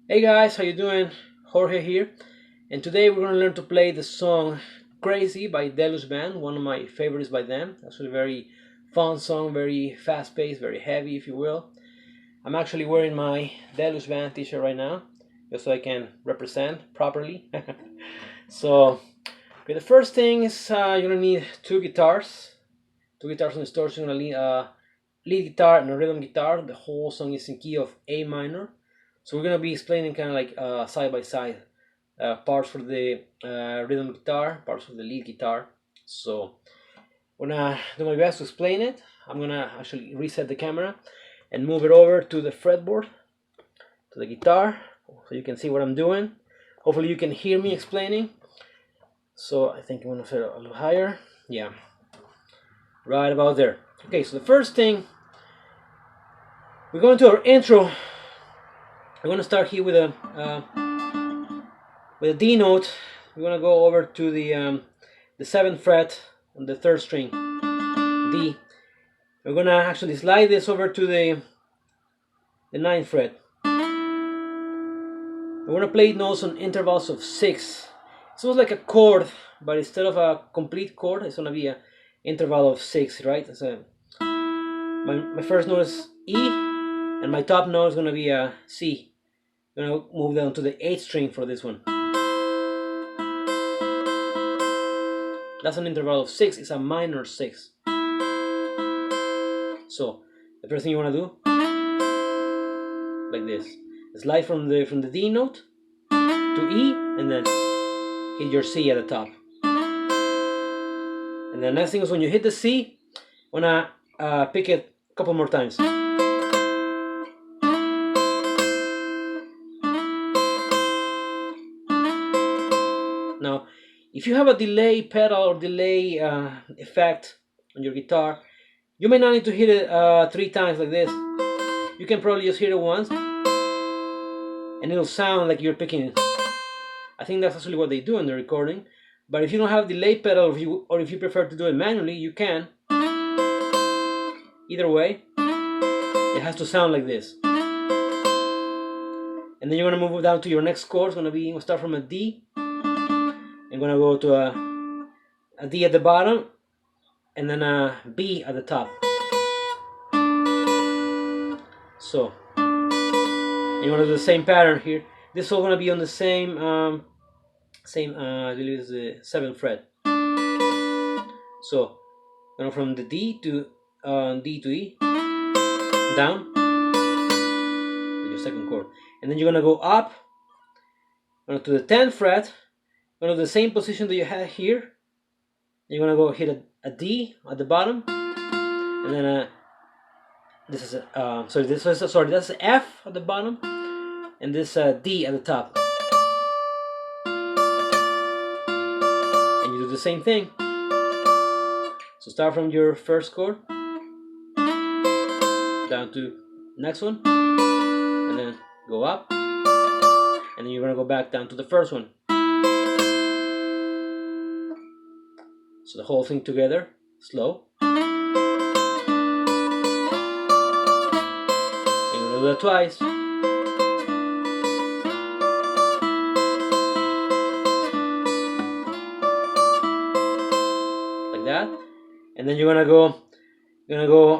Hey guys, how you doing? Jorge here, and today we're gonna learn to play the song "Crazy" by Deluge Band, one of my favorites by them. Actually, a very fun song, very fast-paced, very heavy, if you will. I'm actually wearing my Deluge Band t-shirt right now, just so I can represent properly. So, okay, the first thing is you're gonna need two guitars. Two guitars on the store. So you're gonna need a lead guitar and a rhythm guitar. The whole song is in key of A minor. So we're gonna be explaining kind of like side by side parts for the rhythm guitar, parts for the lead guitar. So I'm gonna do my best to explain it. I'm gonna actually reset the camera and move it over to the fretboard, to the guitar, so you can see what I'm doing. Hopefully you can hear me explaining. So I think I'm gonna set it a little higher. Yeah, right about there. Okay, so the first thing, we're going to our intro. We're gonna start here with a D note. We're gonna go over to the 7th fret on the 3rd string, D. We're gonna actually slide this over to the 9th fret. We're gonna play notes on intervals of 6. It's almost like a chord, but instead of a complete chord, it's gonna be an interval of 6, right? So my first note is E, and my top note is gonna be a C. I'm gonna move down to the 8th string for this one. That's an interval of 6. It's a minor 6. So the first thing you want to do, like this, slide from the D note to E, and then hit your C at the top. And the next thing is when you hit the C, wanna pick it a couple more times. Now, if you have a delay pedal or delay effect on your guitar, you may not need to hit it 3 times like this. You can probably just hit it once, and it'll sound like you're picking it. I think that's actually what they do in the recording. But if you don't have delay pedal, or if you prefer to do it manually, you can. Either way, it has to sound like this. And then you're gonna move down to your next chord. It's gonna start from a D. I'm gonna go to a D at the bottom, and then a B at the top. So you wanna do the same pattern here. This is all gonna be on the same I believe it's the 7th fret. So from the D to E, down, your second chord, and then you're gonna go up to the 10th fret. You're gonna do the same position that you had here. You're gonna go hit a D at the bottom, and then this is that's an F at the bottom, and this D at the top. And you do the same thing. So start from your first chord down to next one, and then go up, and then you're gonna go back down to the first one. So the whole thing together, slow. You're gonna do that twice. Like that. And then you're gonna go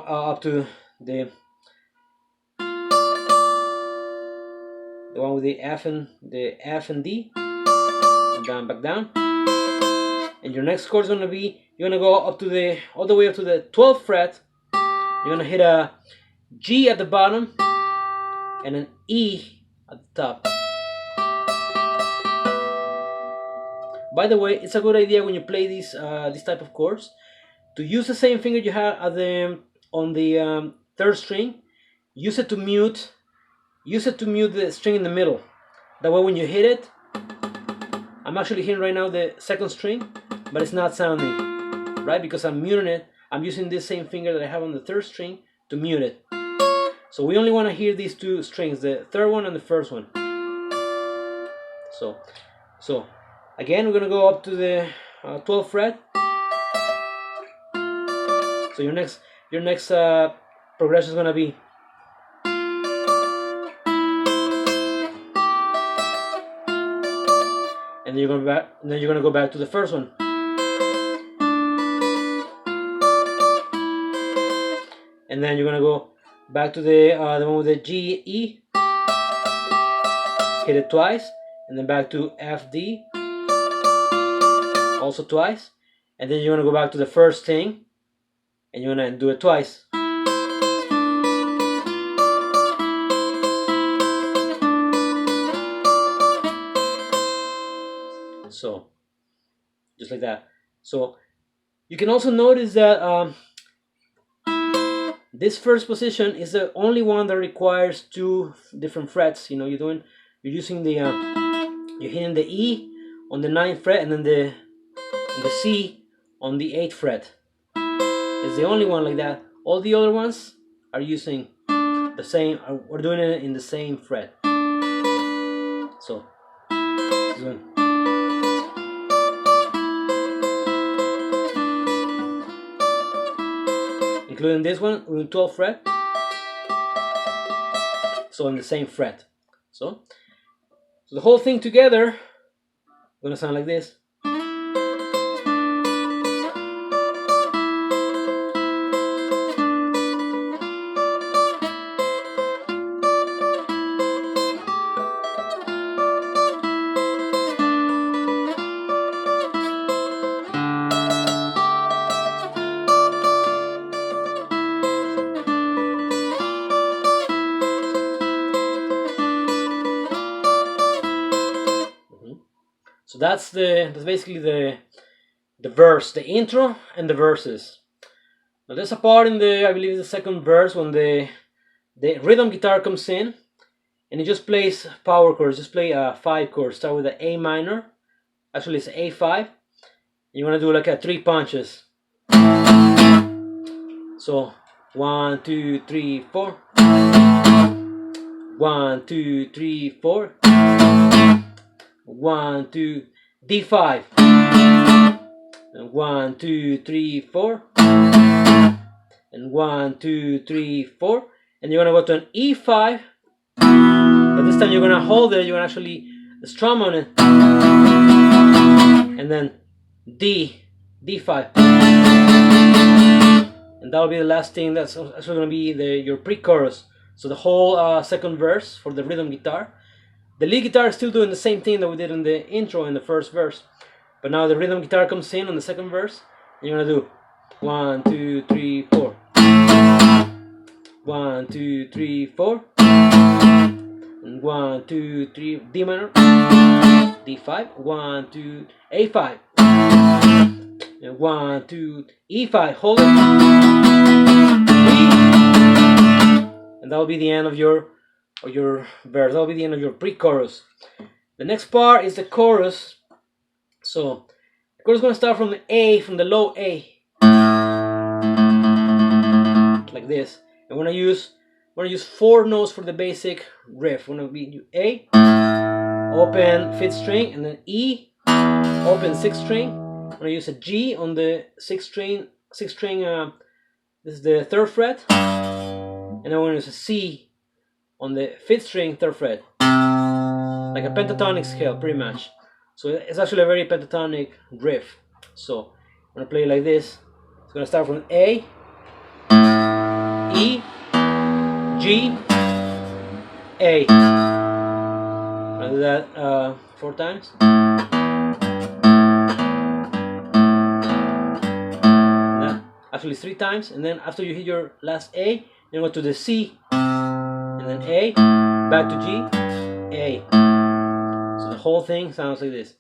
up to the one with the F and D, and down, back down. And your next chord is gonna be, you're gonna go up to all the way up to the 12th fret. You're gonna hit a G at the bottom and an E at the top. By the way, it's a good idea when you play these this type of chords to use the same finger you have on the 3rd string. Use it to mute the string in the middle. That way when you hit it, I'm actually hitting right now the 2nd string, but it's not sounding right because I'm muting it. I'm using this same finger that I have on the 3rd string to mute it. So we only want to hear these 2 strings, the 3rd one and the 1st one. So again, we're gonna go up to the 12th fret. So your next progression is gonna be then you're gonna go back to the first one. And then you're gonna go back to the one with the G, E, hit it twice, and then back to F, D, also twice, and then you're gonna go back to the first thing, and you're gonna do it twice. So, just like that. So, you can also notice that this first position is the only one that requires 2 different frets. You know, you're using the you're hitting the E on the 9th fret and then the C on the 8th fret. It's the only one like that. All the other ones are using the same. We're doing it in the same fret. So this one. Including this one with 12th fret, so in the same fret. So the whole thing together gonna sound like this. So that's basically the verse, the intro and the verses. Now there's a part in I believe the second verse when the rhythm guitar comes in and it just plays power chords, just play 5 chords. Start with the A minor, actually it's A5. You want to do like 3 punches. So 1, 2, 3, 4. 1, 2, 3, 4. 1, 2, D5, and 1, 2, 3, 4, and 1, 2, 3, 4, and you're gonna go to an E5, but this time you're gonna hold it. You're gonna actually strum on it, and then D5, and that'll be the last thing. That's actually gonna be your pre-chorus. So the whole second verse for the rhythm guitar. The lead guitar is still doing the same thing that we did in the intro in the first verse, but now the rhythm guitar comes in on the second verse, and you're gonna do 1, 2, 3, 4, 1, 2, 3, 4, and 1, 2, 3, D minor, D5, 1, 2, A5, and 1, 2, E5, hold it, E, and that will be the end of your verse. That'll be the end of your pre-chorus. The next part is the chorus. So the chorus is going to start from the A, from the low A, like this. And we're going to use 4 notes for the basic riff. We're going to be A, open 5th string, and then E, open 6th string. We're going to use a G on the 6th string. This is the 3rd fret, and then we're going to use a C on the 5th string, 3rd fret, like a pentatonic scale, pretty much. So it's actually a very pentatonic riff. So I'm gonna play it like this. It's gonna start from A, E, G, A. I'm gonna do that 4 times. Actually 3 times, and then after you hit your last A, you go to the C, and then A, back to G, A. So the whole thing sounds like this.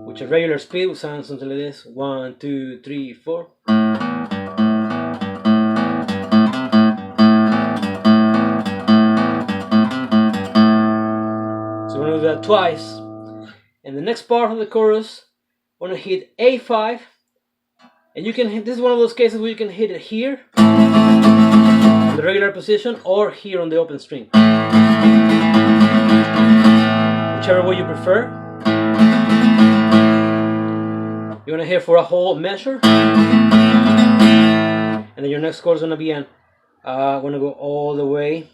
Which a regular speed will sound something like this. 1, 2, 3, 4. That twice, and the next part of the chorus, we're gonna hit A5, and you can hit. This is one of those cases where you can hit it here, in the regular position, or here on the open string, whichever way you prefer. You're gonna hit for a whole measure, and then your next chord is gonna be an gonna go all the way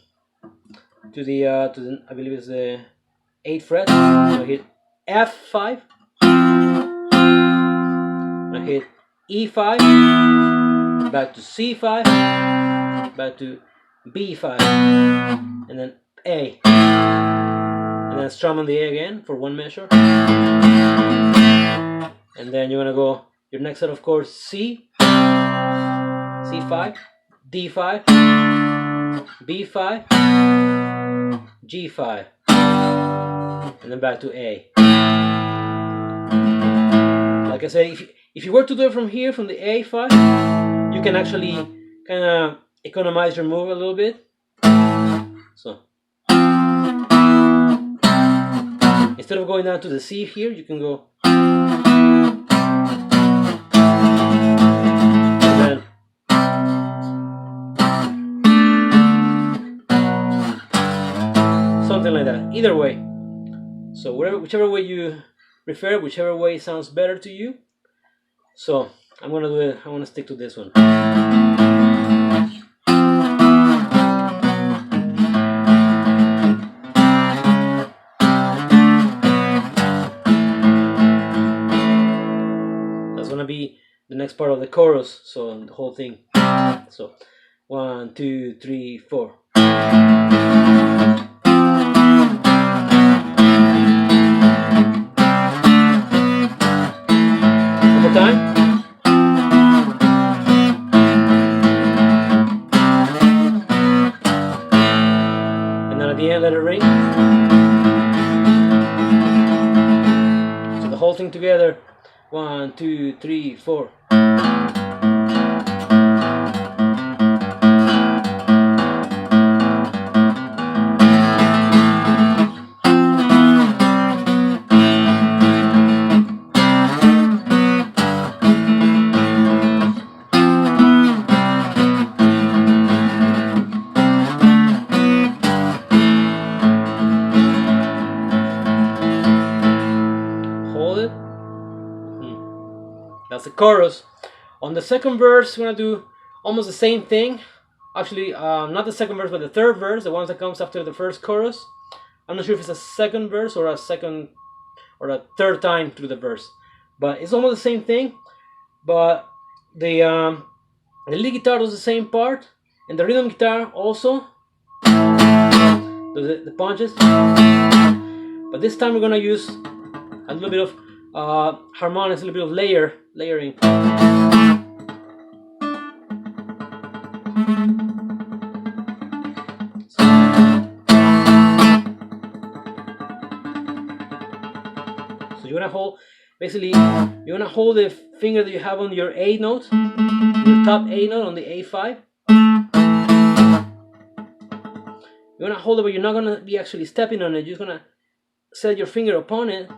to the I believe it's the 8th fret. So hit F5. I hit E5, back to C5, back to B5, and then A, and then strum on the A again for one measure, and then you're gonna go your next set of chords: C, C5, D5, B5, G5, and then back to A. Like I said, if you were to do it from here, from the A5, you can actually kind of economize your move a little bit. So instead of going down to the C here, you can go and then something like that. Either way. So whichever way you prefer, whichever way sounds better to you. So I'm gonna do it. I want to stick to this one. That's gonna be the next part of the chorus. So the whole thing. So 1, 2, 3, 4. One more time. Let it ring. So the whole thing together. 1, 2, 3, 4. That's the chorus. On the second verse, we're gonna do almost the same thing. Actually, not the second verse, but the third verse, the one that comes after the first chorus. I'm not sure if it's a second verse or a third time through the verse, but it's almost the same thing. But the lead guitar does the same part, and the rhythm guitar also does the punches. But this time we're gonna use a little bit of harmonics, a little bit of layering. So you wanna hold, basically, you wanna hold the finger that you have on your A note, your top A note on the A5. You wanna hold it, but you're not gonna be actually stepping on it. You're just gonna set your finger upon it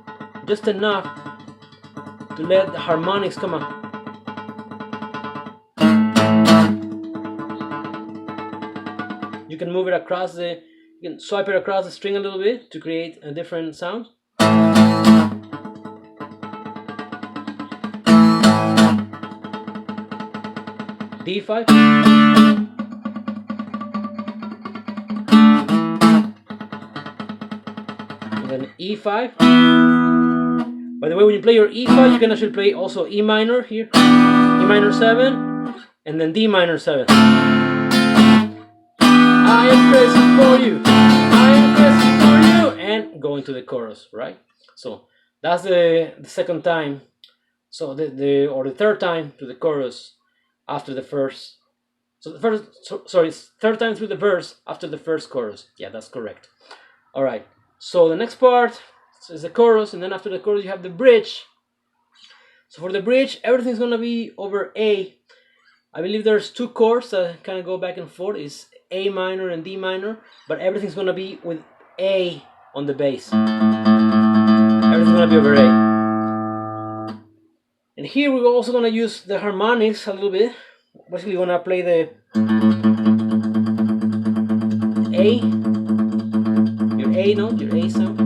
just enough to let the harmonics come out. You can move it across you can swipe it across the string a little bit to create a different sound. D5. And then E5. By the way, when you play your E5, you can actually play also E minor here, E minor 7, and then D minor 7. I am crazy for you, I am crazy for you, and go into the chorus, right? So that's the second time, so the third time to the chorus after the first. So the first, sorry, third time through the verse after the first chorus. Yeah, that's correct. All right. So the next part is the chorus, and then after the chorus you have the bridge. So for the bridge, everything's gonna be over A. I believe there's two chords that kind of go back and forth. It's A minor and D minor, but everything's gonna be with A on the bass. Everything's gonna be over A. And here we're also gonna use the harmonics a little bit. Basically, gonna play the A, your A note, your A sound,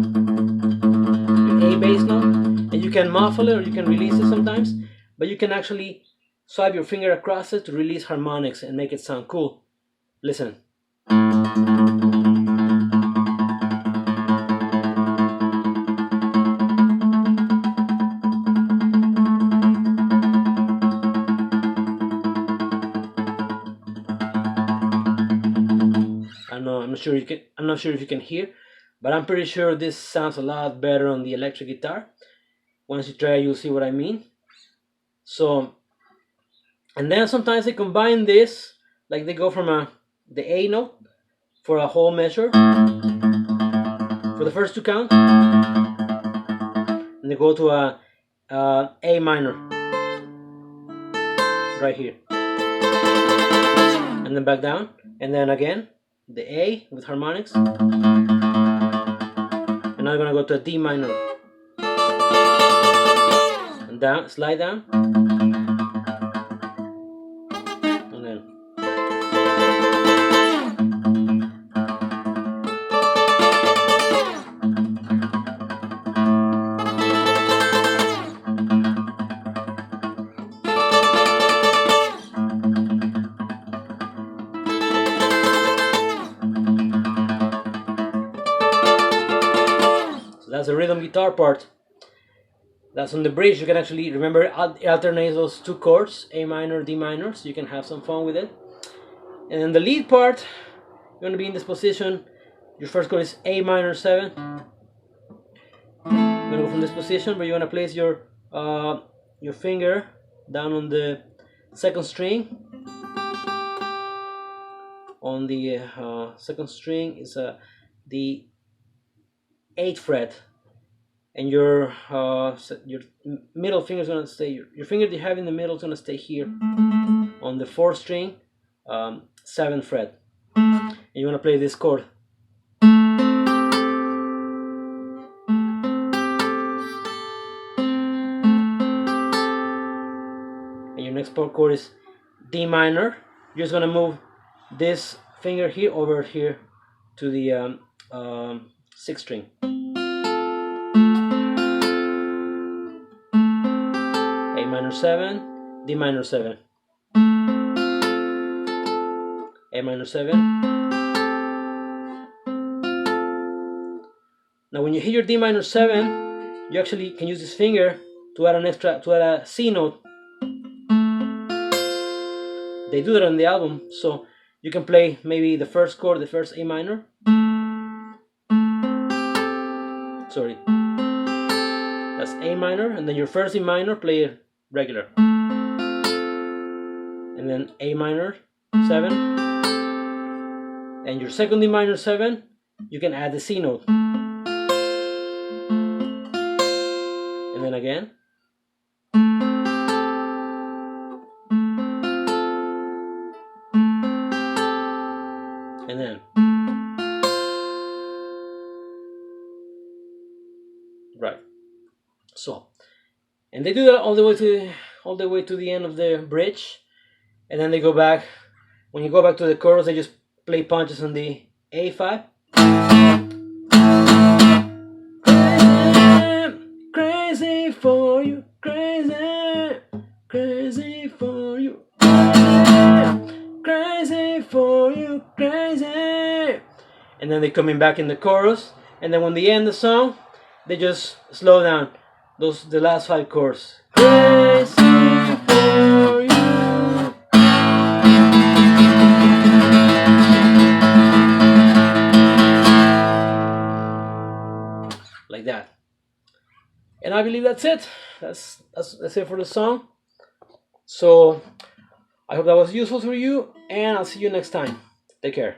your A bass note, and you can muffle it or you can release it sometimes, but you can actually swipe your finger across it to release harmonics and make it sound cool. Listen. I'm not sure if you can hear, but I'm pretty sure this sounds a lot better on the electric guitar. Once you try, you'll see what I mean. So, and then sometimes they combine this, like they go from the A note for a whole measure for the first two counts, and they go to a A minor right here, and then back down, and then again the A with harmonics, and now I'm gonna go to a D minor and down, slide down, and then that's the rhythm guitar part. That's on the bridge. You can actually remember alternate those two chords, A minor, D minor, so you can have some fun with it. And then the lead part, you're going to be in this position. Your first chord is A minor 7. You're going to go from this position, but you're going to place your finger down on the second string. On the second string is the 8th fret, and your middle finger is going to stay, your finger that you have in the middle is going to stay here on the 4th string, 7th fret, and you want to play this chord. And your next chord is D minor. You're just going to move this finger here over here to the 6th string. A minor 7, D minor 7, A minor 7. Now when you hit your D minor 7, you actually can use this finger to add a C note. They do that on the album, so you can play maybe the first chord, the first A minor. Sorry, that's A minor, and then your first E minor, play it regular, and then A minor 7, and your second D minor 7, you can add the C note, and then again, and then right. So, and they do that all the way to the end of the bridge, and then they go back. When you go back to the chorus, they just play punches on the A5. Crazy for you, crazy, crazy for you, crazy for you, crazy. And then they coming back in the chorus, and then when they end the song, they just slow down the last 5 chords. Crazy for you. Like that. And I believe that's it. That's it for the song. So I hope that was useful for you, and I'll see you next time. Take care.